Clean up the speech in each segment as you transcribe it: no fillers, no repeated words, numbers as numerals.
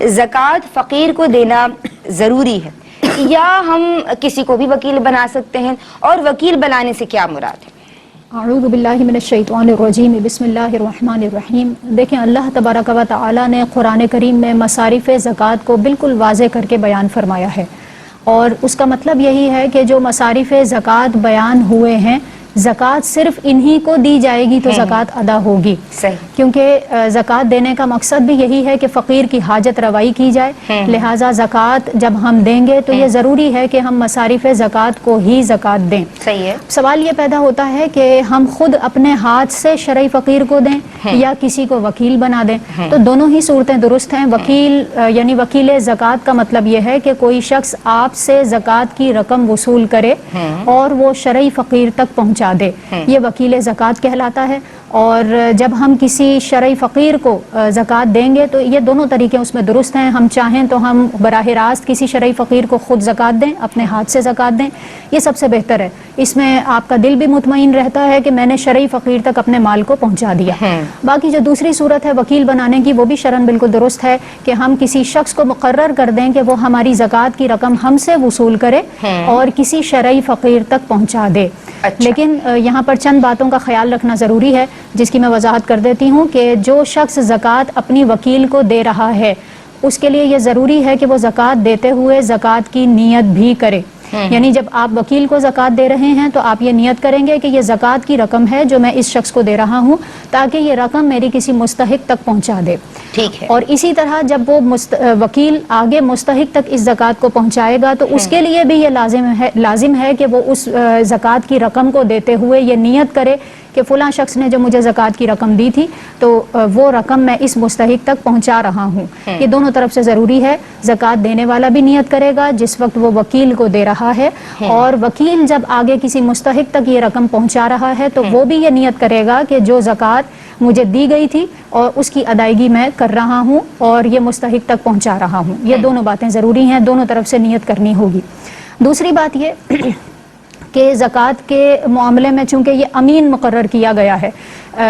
زکوٰۃ فقیر کو دینا ضروری ہے یا ہم کسی کو بھی وکیل بنا سکتے ہیں، اور وکیل بنانے سے کیا مراد ہے؟ اعوذ باللہ من الشیطان الرجیم، بسم اللہ الرحمن الرحیم۔ دیکھیں، اللہ تبارک و تعالی نے قرآن کریم میں مصارف زکوٰۃ کو بالکل واضح کر کے بیان فرمایا ہے، اور اس کا مطلب یہی ہے کہ جو مصارف زکوٰۃ بیان ہوئے ہیں، زکوٰۃ صرف انہی کو دی جائے گی تو زکوٰۃ ادا ہوگی۔ صحیح۔ کیونکہ زکوٰۃ دینے کا مقصد بھی یہی ہے کہ فقیر کی حاجت روائی کی جائے، لہٰذا زکوٰۃ جب ہم دیں گے تو یہ ضروری ہے کہ ہم مصارف زکوٰۃ کو ہی زکوٰۃ دیں۔ صحیح ہے۔ سوال یہ پیدا ہوتا ہے کہ ہم خود اپنے ہاتھ سے شرعی فقیر کو دیں یا کسی کو وکیل بنا دیں، تو دونوں ہی صورتیں درست ہیں۔ وکیل یعنی وکیل زکوٰۃ کا مطلب یہ ہے کہ کوئی شخص آپ سے زکوٰۃ کی رقم وصول کرے اور وہ شرعی فقیر تک پہنچا دے، یہ وکیل زکوٰۃ کہلاتا ہے۔ اور جب ہم کسی شرعی فقیر کو زکوٰۃ دیں گے تو یہ دونوں طریقے اس میں درست ہیں۔ ہم چاہیں تو ہم براہ راست کسی شرعی فقیر کو خود زکوٰۃ دیں، اپنے ہاتھ سے زکوٰۃ دیں، یہ سب سے بہتر ہے۔ اس میں آپ کا دل بھی مطمئن رہتا ہے کہ میں نے شرعی فقیر تک اپنے مال کو پہنچا دیا۔ باقی جو دوسری صورت ہے وکیل بنانے کی، وہ بھی شرعاً بالکل درست ہے کہ ہم کسی شخص کو مقرر کر دیں کہ وہ ہماری زکوٰۃ کی رقم ہم سے وصول کرے اور کسی شرعی فقیر تک پہنچا دے۔ لیکن یہاں پر چند باتوں کا خیال رکھنا ضروری ہے، جس کی میں وضاحت کر دیتی ہوں کہ جو شخص زکوٰۃ اپنی وکیل کو دے رہا ہے، اس کے لیے یہ ضروری ہے کہ وہ زکوٰۃ دیتے ہوئے زکوٰۃ کی نیت بھی کرے۔ یعنی جب آپ وکیل کو زکوٰۃ دے رہے ہیں تو آپ یہ نیت کریں گے کہ یہ زکوٰۃ کی رقم ہے جو میں اس شخص کو دے رہا ہوں، تاکہ یہ رقم میری کسی مستحق تک پہنچا دے۔ ٹھیک ہے۔ اور اسی طرح جب وہ وکیل آگے مستحق تک اس زکوٰۃ کو پہنچائے گا تو اس کے لیے بھی یہ لازم ہے کہ وہ اس زکوٰۃ کی رقم کو دیتے ہوئے یہ نیت کرے کہ فلاں شخص نے جو مجھے زکوٰۃ کی رقم دی تھی تو وہ رقم میں اس مستحق تک پہنچا رہا ہوں۔ یہ دونوں طرف سے ضروری ہے۔ زکوٰۃ دینے والا بھی نیت کرے گا جس وقت وہ وکیل کو دے رہا ہے، اور وکیل جب آگے کسی مستحق تک یہ رقم پہنچا رہا ہے تو وہ بھی یہ نیت کرے گا کہ جو زکوٰۃ مجھے دی گئی تھی اور اس کی ادائیگی میں کر رہا ہوں اور یہ مستحق تک پہنچا رہا ہوں۔ یہ دونوں باتیں ضروری ہیں، دونوں طرف سے نیت کرنی ہوگی۔ دوسری بات یہ کہ زکوٰۃ کے معاملے میں چونکہ یہ امین مقرر کیا گیا ہے،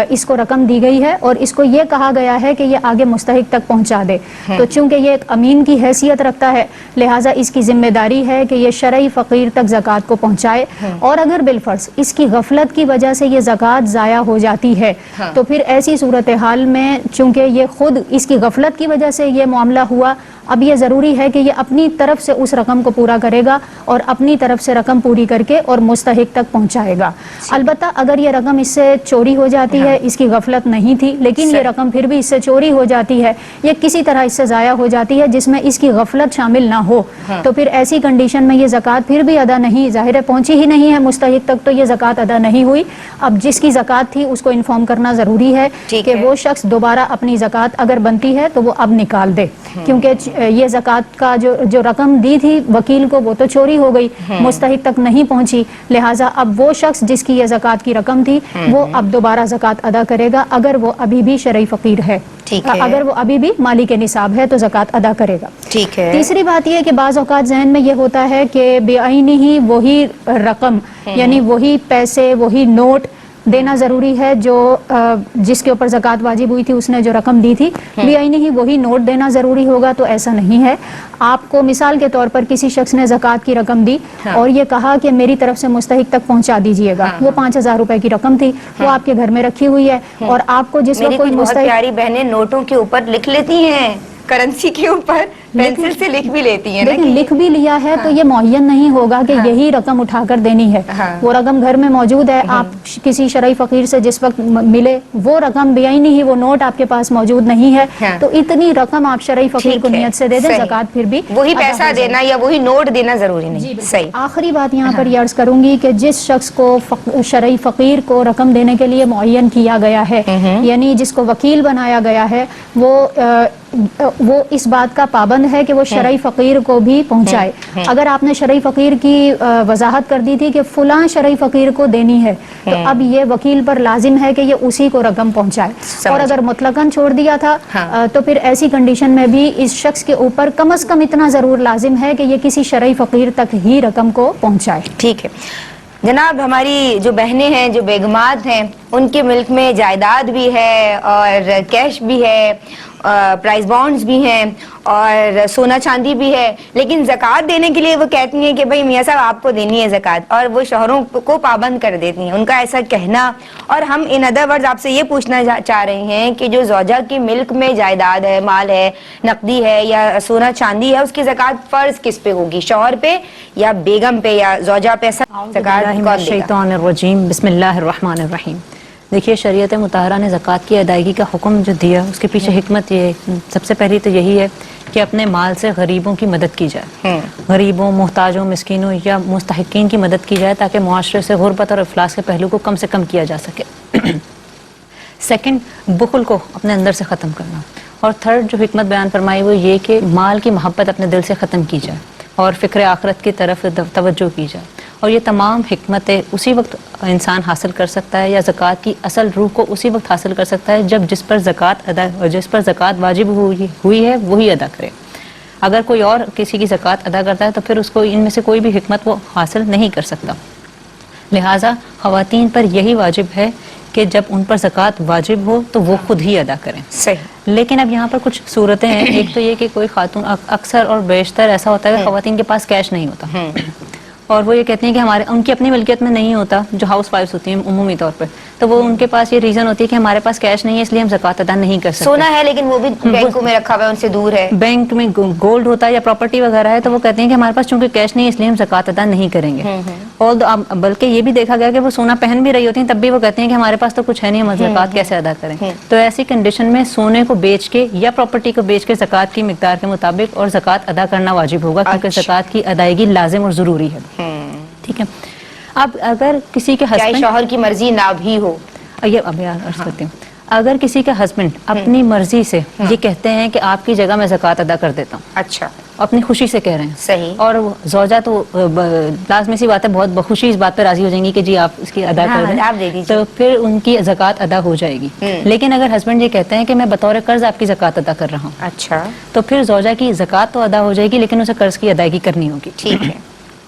اس کو رقم دی گئی ہے اور اس کو یہ کہا گیا ہے کہ یہ آگے مستحق تک پہنچا دے، تو چونکہ یہ ایک امین کی حیثیت رکھتا ہے، لہٰذا اس کی ذمہ داری ہے کہ یہ شرعی فقیر تک زکوٰۃ کو پہنچائے۔ اور اگر بالفرض اس کی غفلت کی وجہ سے یہ زکوٰۃ ضائع ہو جاتی ہے تو پھر ایسی صورتحال میں چونکہ یہ خود اس کی غفلت کی وجہ سے یہ معاملہ ہوا، اب یہ ضروری ہے کہ یہ اپنی طرف سے اس رقم کو پورا کرے گا اور اپنی طرف سے رقم پوری کر کے اور مستحق تک پہنچائے گا۔ البتہ اگر یہ رقم اس سے چوری ہو جاتی ہے، اس کی غفلت نہیں تھی لیکن یہ رقم پھر بھی اس سے چوری ہو جاتی ہے یا کسی طرح اس سے ضائع ہو جاتی ہے جس میں اس کی غفلت شامل نہ ہو، تو پھر ایسی کنڈیشن میں یہ زکوٰۃ پھر بھی ادا نہیں، ظاہر ہے پہنچی ہی نہیں ہے مستحق تک، تو یہ زکوٰۃ ادا نہیں ہوئی۔ اب جس کی زکوٰۃ تھی اس کو انفارم کرنا ضروری ہے کہ وہ شخص دوبارہ اپنی زکوٰۃ اگر بنتی ہے تو وہ اب نکال دے، کیونکہ یہ زکوٰۃ کا جو رقم دی تھی وکیل کو وہ تو چوری ہو گئی، مستحق تک نہیں پہنچی، لہٰذا اب وہ شخص جس کی یہ زکوٰۃ کی رقم تھی وہ اب دوبارہ زکوٰۃ ادا کرے گا اگر وہ ابھی بھی شرعی فقیر ہے، اگر وہ ابھی بھی مالی کے نصاب ہے تو زکوٰۃ ادا کرے گا۔ ٹھیک ہے۔ تیسری بات یہ کہ بعض اوقات ذہن میں یہ ہوتا ہے کہ بعینی ہی وہی رقم یعنی وہی پیسے وہی نوٹ دینا ضروری ہے جو جس کے اوپر زکوٰۃ واجب ہوئی تھی اس نے جو رقم دی تھی، بعینی ہی وہی نوٹ دینا ضروری ہوگا، تو ایسا نہیں ہے۔ آپ کو مثال کے طور پر کسی شخص نے زکوٰۃ کی رقم دی اور یہ کہا کہ میری طرف سے مستحق تک پہنچا دیجئے گا، وہ 5000 روپے کی رقم تھی، وہ آپ کے گھر میں رکھی ہوئی ہے اور آپ کو جس وقت کوئی بہت پیاری بہنیں نوٹوں کے اوپر لکھ لیتی ہیں، کرنسی کے اوپر پینسل سے لکھ بھی لیتی ہیں، لیکن لکھ بھی لیا ہے تو یہ معین نہیں ہوگا کہ یہی رقم اٹھا کر دینی ہے، وہ رقم گھر میں موجود ہے، آپ کسی شرعی فقیر سے جس وقت ملے وہ رقم بعینی ہی وہ نوٹ آپ کے پاس موجود نہیں ہے، تو اتنی رقم آپ شرعی فقیر کو نیت سے دے دیں، زکوٰۃ پھر بھی وہی پیسہ دینا یا وہی نوٹ دینا ضروری نہیں۔ صحیح۔ آخری بات یہاں پر یہ عرض کروں گی کہ جس شخص کو شرعی فقیر کو رقم دینے کے لیے معین کیا گیا ہے، یعنی جس کو وکیل بنایا گیا ہے، وہ اس بات کا پابند ہے کہ وہ شرعی فقیر کو بھی پہنچائے۔ اگر آپ نے شرعی فقیر کی وضاحت کر دی تھی کہ فلاں شرعی فقیر کو دینی ہے تو اب یہ وکیل پر لازم ہے کہ یہ اسی کو رقم پہنچائے، اور اگر مطلقاً چھوڑ دیا تھا تو پھر ایسی کنڈیشن میں بھی اس شخص کے اوپر کم از کم اتنا ضرور لازم ہے کہ یہ کسی شرعی فقیر تک ہی رقم کو پہنچائے۔ ٹھیک ہے جناب، ہماری جو بہنیں ہیں جو بیگمات ہیں ان کے ملک میں جائیداد بھی ہے اور کیش بھی ہے, پرائز بانڈز بھی ہیں اور سونا چاندی بھی ہے, لیکن زکوٰۃ دینے کے لیے وہ کہتی ہیں کہ بھئی میاں صاحب آپ کو دینی ہے زکوٰۃ, اور وہ شوہروں کو پابند کر دیتی ہیں, ان کا ایسا کہنا. اور ہم ان ادر ورڈز آپ سے یہ پوچھنا چاہ رہے ہیں کہ جو زوجہ کی ملک میں جائیداد ہے, مال ہے, نقدی ہے یا سونا چاندی ہے, اس کی زکوٰۃ فرض کس پہ ہوگی, شوہر پہ یا بیگم پہ یا زوجہ پہ؟ زکوٰۃ کون دے گا؟ بسم اللہ الرحمن الرحیم. دیکھیے شریعت مطہرہ نے زکوٰۃ کی ادائیگی کا حکم جو دیا اس کے پیچھے حکمت یہ ہے, سب سے پہلی تو یہی ہے کہ اپنے مال سے غریبوں کی مدد کی جائے, غریبوں, محتاجوں, مسکینوں یا مستحقین کی مدد کی جائے تاکہ معاشرے سے غربت اور افلاس کے پہلو کو کم سے کم کیا جا سکے. سیکنڈ, بخل کو اپنے اندر سے ختم کرنا. اور تھرڈ جو حکمت بیان فرمائی وہ یہ کہ مال کی محبت اپنے دل سے ختم کی جائے اور فکر آخرت کی طرف توجہ کی جائے. اور یہ تمام حکمتیں اسی وقت انسان حاصل کر سکتا ہے, یا زکوٰۃ کی اصل روح کو اسی وقت حاصل کر سکتا ہے جب جس پر زکوٰۃ واجب ہوئی ہے وہی ادا کرے. اگر کوئی اور کسی کی زکوٰۃ ادا کرتا ہے تو پھر اس کو ان میں سے کوئی بھی حکمت وہ حاصل نہیں کر سکتا. لہٰذا خواتین پر یہی واجب ہے کہ جب ان پر زکوٰۃ واجب ہو تو وہ خود ہی ادا کریں. صحیح. لیکن اب یہاں پر کچھ صورتیں ہیں. ایک تو یہ کہ کوئی خاتون, اکثر اور بیشتر ایسا ہوتا ہے کہ خواتین کے پاس کیش نہیں ہوتا, اور وہ یہ کہتی ہیں کہ ان کی اپنی ملکیت میں نہیں ہوتا, جو ہاؤس وائفز ہوتی ہیں عمومی طور پر, تو وہ ان کے پاس یہ ریزن ہوتی ہے کہ ہمارے پاس کیش نہیں ہے اس لیے ہم زکوٰۃ ادا نہیں کر سکتے. سونا ہے لیکن وہ بھی بینکوں میں رکھا ہوا ہے, ان سے دور ہے, بینک میں گولڈ ہوتا ہے یا پراپرٹی وغیرہ ہے, تو وہ کہتے ہیں کہ ہمارے پاس چونکہ کیش نہیں ہے اس لیے ہم زکوٰۃ ادا نہیں کریں گے. اور بلکہ یہ بھی دیکھا گیا کہ وہ سونا پہن بھی رہی ہوتی ہیں تب بھی وہ کہتے ہیں کہ ہمارے پاس تو کچھ ہے نہیں, ہم زکوٰۃ کیسے ادا کریں. تو ایسی کنڈیشن میں سونے کو بیچ کے یا پراپرٹی کو بیچ کے زکوٰۃ کی مقدار کے مطابق اور زکوٰۃ ادا کرنا واجب ہوگا, کیونکہ زکوٰۃ کی ادائیگی لازم اور ضروری ہے. ٹھیک ہے. اب اگر کسی کے ہسبینڈ, شوہر کی مرضی نہ بھی ہو, یہ اب عرض کرتی ہوں, اگر کسی کا ہسبینڈ اپنی مرضی سے یہ کہتے ہیں کہ آپ کی جگہ میں زکوٰۃ ادا کر دیتا ہوں, اچھا, اپنی خوشی سے کہہ رہے ہیں, صحیح, اور زوجہ تو لازمی سی بات ہے بہت بخوشی اس بات پہ راضی ہو جائیں گی کہ جی آپ اس کی ادا کر دیں, آپ دے دیجیے, تو پھر ان کی زکوٰۃ ادا ہو جائے گی. لیکن اگر ہسبینڈ یہ کہتے ہیں کہ میں بطور قرض آپ کی زکوٰۃ ادا کر رہا ہوں, اچھا, تو پھر زوجہ کی زکوٰۃ تو ادا ہو جائے گی لیکن اسے قرض کی ادائیگی کرنی ہوگی. ٹھیک ہے,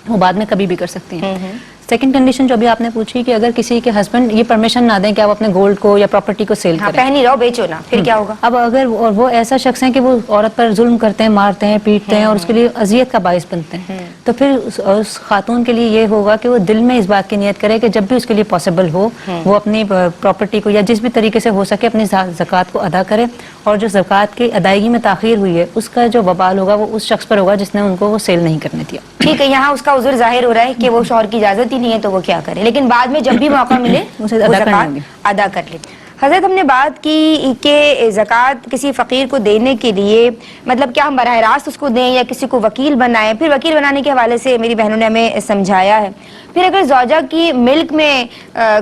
وہ بعد میں کبھی بھی کر سکتی ہیں. سیکنڈ کنڈیشن جو ابھی آپ نے پوچھی کہ اگر کسی کے ہسبینڈ یہ پرمیشن نہ دیں کہ آپ اپنے گولڈ کو یا پراپرٹی کو سیل کریں, پہنی رہو بیچو نا, پھر کیا ہوگا؟ اب اگر وہ ایسا شخص ہے کہ وہ عورت پر ظلم کرتے ہیں, مارتے ہیں, پیٹتے ہیں اور اس کے لیے اذیت کا باعث بنتے ہیں, تو پھر اس خاتون کے لیے یہ ہوگا کہ وہ دل میں اس بات کی نیت کرے کہ جب بھی اس کے لیے پاسبل ہو وہ اپنی پراپرٹی کو یا جس بھی طریقے سے ہو سکے اپنی زکوٰۃ کو ادا کرے, اور جو زکوٰۃ کی ادائیگی میں تاخیر ہوئی ہے اس کا جو وبال ہوگا وہ اس شخص پر ہوگا جس نے ان کو وہ سیل نہیں کرنے دیا. ٹھیک ہے, یہاں اس کا عذر ظاہر ہو رہا ہے کہ وہ شوہر کی اجازت ہی نہیں ہے تو وہ کیا کرے, لیکن بعد میں جب بھی موقع ملے اسے زکوٰۃ ادا کر لے. حضرت ہم نے بات کی کہ زکوٰۃ کسی فقیر کو دینے کے لیے مطلب کیا ہم براہ راست اس کو دیں یا کسی کو وکیل بنائیں, پھر وکیل بنانے کے حوالے سے میری بہنوں نے ہمیں سمجھایا ہے. پھر اگر زوجہ کی ملک میں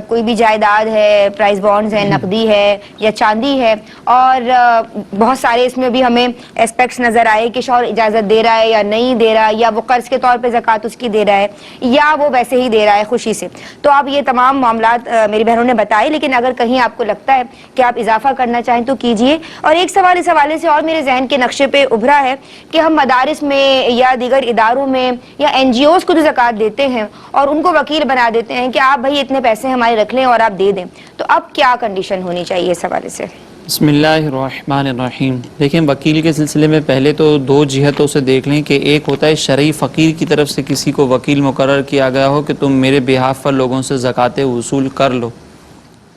کوئی بھی جائیداد ہے, پرائز بانڈز ہے, نقدی ہے یا چاندی ہے, اور بہت سارے اس میں بھی ہمیں اسپیکٹس نظر آئے کہ شوہر اجازت دے رہا ہے یا نہیں دے رہا, یا وہ قرض کے طور پہ زکوٰۃ اس کی دے رہا ہے یا وہ ویسے ہی دے رہا ہے خوشی سے, تو آپ یہ تمام معاملات میری بہنوں نے بتائے, لیکن اگر کہیں آپ کو لگتا ہے کہ آپ اضافہ کرنا چاہیں تو کیجئے. اور ایک سوال اس حوالے سے اور میرے ذہن کے نقشے پہ ابھرا ہے کہ ہم مدارس میں یا دیگر اداروں میں یا NGOs کو جو زکوٰۃ دیتے ہیں اور ان کو وکیل بنا دیتے ہیں کہ آپ بھائی اتنے پیسے ہمارے رکھ لیں اور آپ دے دیں, تو اب کیا کنڈیشن ہونی چاہیے اس حوالے سے؟ بسم اللہ الرحمن الرحیم. دیکھیں وکیل کے سلسلے میں پہلے تو دو جہتوں سے دیکھ لیں کہ ایک ہوتا ہے شرعی فقیر کی طرف سے کسی کو وکیل مقرر کیا گیا ہو کہ تم میرے بہاف پر لوگوں سے زکوٰۃ وصول کر لو.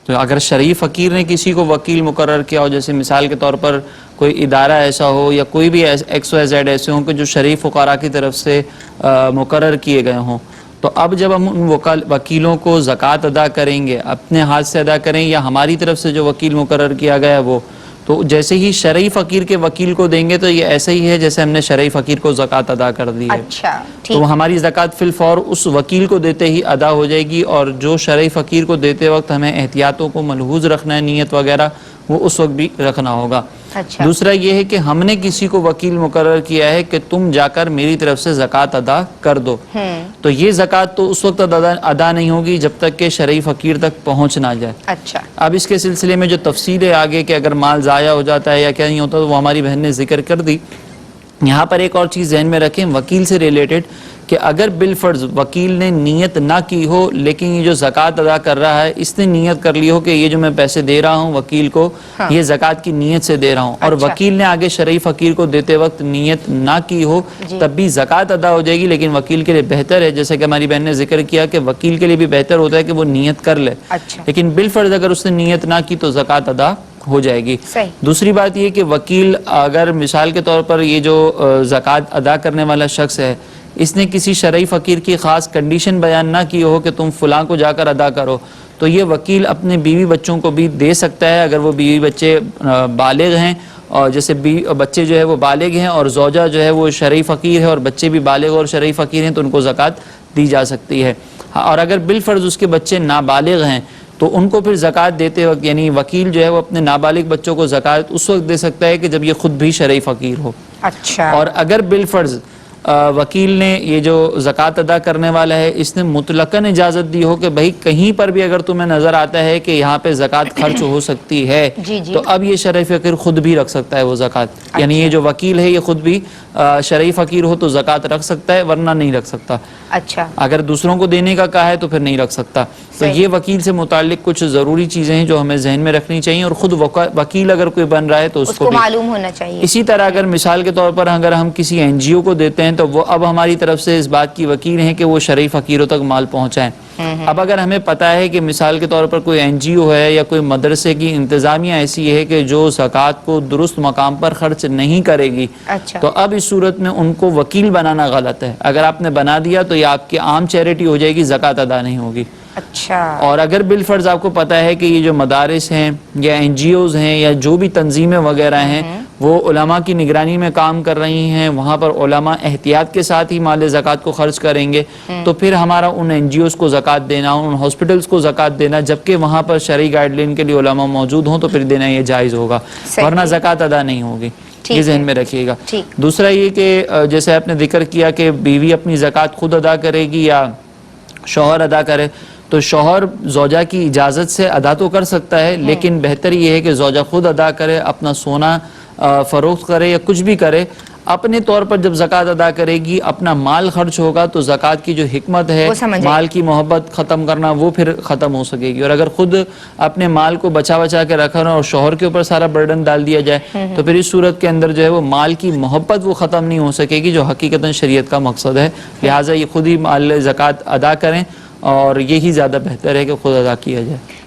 تو اگر شرعی فقیر نے کسی کو وکیل مقرر کیا ہو, جیسے مثال کے طور پر کوئی ادارہ ایسا ہو یا کوئی بھی XYZ ایسے ہوں کہ جو شرعی فقراء کی طرف سے مقرر کیے گئے ہوں, تو اب جب ہم ان وکیلوں کو زکوٰۃ ادا کریں گے اپنے ہاتھ سے ادا کریں یا ہماری طرف سے جو وکیل مقرر کیا گیا ہے وہ, تو جیسے ہی شرعی فقیر کے وکیل کو دیں گے تو یہ ایسا ہی ہے جیسے ہم نے شرعی فقیر کو زکوٰۃ ادا کر دی ہے. اچھا, تو ہماری زکوٰۃ فی الفور اس وکیل کو دیتے ہی ادا ہو جائے گی, اور جو شرعی فقیر کو دیتے وقت ہمیں احتیاطوں کو ملحوظ رکھنا ہے, نیت وغیرہ وہ اس وقت بھی رکھنا ہوگا. اچھا, دوسرا یہ ہے کہ ہم نے کسی کو وکیل مقرر کیا ہے کہ تم جا کر میری طرف سے زکوٰۃ ادا کر دو, تو یہ زکوٰۃ تو اس وقت ادا نہیں ہوگی جب تک کہ شرعی فقیر تک پہنچ نہ جائے. اچھا, اب اس کے سلسلے میں جو تفصیل ہے آگے کہ اگر مال ضائع ہو جاتا ہے یا کیا نہیں ہوتا تو وہ ہماری بہن نے ذکر کر دی. یہاں پر ایک اور چیز ذہن میں رکھیں وکیل سے ریلیٹڈ کہ اگر بالفرض وکیل نے نیت نہ کی ہو لیکن یہ جو زکوٰۃ ادا کر رہا ہے اس نے نیت کر لی ہو کہ یہ جو میں پیسے دے رہا ہوں وکیل کو یہ زکوٰۃ کی نیت سے دے رہا ہوں اور وکیل نے آگے شرعی فقیر کو دیتے وقت نیت نہ کی ہو تب بھی زکوٰۃ ادا ہو جائے گی، لیکن وکیل کے لیے بہتر ہے جیسے کہ ہماری بہن نے ذکر کیا کہ وکیل کے لیے بھی بہتر ہوتا ہے کہ وہ نیت کر لے، لیکن بالفرض اگر اس نے نیت نہ کی تو زکوٰۃ ادا ہو جائے گی۔ دوسری بات یہ کہ وکیل اگر مثال کے طور پر یہ جو زکوٰۃ ادا کرنے والا شخص ہے اس نے کسی شرعی فقیر کی خاص کنڈیشن بیان نہ کی ہو کہ تم فلاں کو جا کر ادا کرو تو یہ وکیل اپنے بیوی بچوں کو بھی دے سکتا ہے اگر وہ بیوی بچے بالغ ہیں، اور جیسے بچے جو ہے وہ بالغ ہیں اور زوجہ جو ہے وہ شرعی فقیر ہے اور بچے بھی بالغ اور شرعی فقیر ہیں تو ان کو زکوٰۃ دی جا سکتی ہے۔ اور اگر بالفرض اس کے بچے نابالغ ہیں تو ان کو پھر زکوٰۃ دیتے وقت یعنی وکیل جو ہے وہ اپنے نابالغ بچوں کو زکوٰۃ اس وقت دے سکتا ہے کہ جب یہ خود بھی شرعی فقیر ہو۔ اور اگر بالفرض وکیل نے یہ جو زکوٰۃ ادا کرنے والا ہے اس نے مطلقاً اجازت دی ہو کہ بھائی کہیں پر بھی اگر تمہیں نظر آتا ہے کہ یہاں پہ زکوٰۃ خرچ ہو سکتی ہے تو اب یہ شرعی فقیر خود بھی رکھ سکتا ہے وہ زکوٰۃ، یعنی یہ جو وکیل ہے یہ خود بھی شرعی فقیر ہو تو زکوٰۃ رکھ سکتا ہے ورنہ نہیں رکھ سکتا۔ اگر دوسروں کو دینے کا کہا ہے تو پھر نہیں رکھ سکتا۔ تو یہ وکیل سے متعلق کچھ ضروری چیزیں ہیں جو ہمیں ذہن میں رکھنی چاہیے اور خود وکیل اگر کوئی بن رہا ہے تو اس کو معلوم ہونا چاہیے۔ اسی طرح اگر مثال کے طور پر اگر ہم کسی این جی او کو دیتے ہیں تو وہ اب ہماری طرف سے اس بات کی وکیل ہیں کہ وہ شرعی فقیروں تک مال پہنچائیں۔ اب اگر ہمیں پتہ ہے کہ مثال کے طور پر کوئی این جی او ہے یا کوئی مدرسے کی انتظامیہ ایسی ہے کہ جو زکوٰۃ کو درست مقام پر خرچ نہیں کرے گی تو اب اس صورت میں ان کو وکیل بنانا غلط ہے۔ اگر آپ نے بنا دیا تو یہ آپ کی عام چیریٹی ہو جائے گی، زکوٰۃ ادا نہیں ہوگی۔ اور اگر بالفرض آپ کو پتہ ہے کہ یہ جو مدارس ہیں یا این جی اوز ہیں یا جو بھی تنظیمیں وغیرہ ہیں وہ علماء کی نگرانی میں کام کر رہی ہیں، وہاں پر علماء احتیاط کے ساتھ ہی مال زکوٰۃ کو خرچ کریں گے تو پھر ہمارا ان این جی اوز کو زکوٰۃ دینا، ان ہاسپٹلز کو زکوٰۃ دینا جبکہ وہاں پر شرعی گائیڈ لائن کے لیے علماء موجود ہوں تو پھر دینا یہ جائز ہوگا، ورنہ زکوٰۃ ادا نہیں ہوگی۔ یہ ذہن میں رکھیے گا۔ دوسرا یہ کہ جیسے آپ نے ذکر کیا کہ بیوی اپنی زکوٰۃ خود ادا کرے گی یا شوہر ادا کرے تو شوہر زوجہ کی اجازت سے ادا تو کر سکتا ہے لیکن بہتر یہ ہے کہ زوجہ خود ادا کرے، اپنا سونا فروخت کرے یا کچھ بھی کرے، اپنے طور پر جب زکوٰۃ ادا کرے گی اپنا مال خرچ ہوگا تو زکوٰۃ کی جو حکمت ہے مال کی محبت ختم کرنا وہ پھر ختم ہو سکے گی۔ اور اگر خود اپنے مال کو بچا بچا کے رکھنا اور شوہر کے اوپر سارا برڈن ڈال دیا جائے تو پھر اس صورت کے اندر جو ہے وہ مال کی محبت وہ ختم نہیں ہو سکے گی جو حقیقتاً شریعت کا مقصد ہے، لہٰذا یہ خود ہی مال زکوٰۃ ادا کریں اور یہی زیادہ بہتر ہے کہ خود ادا کیا جائے۔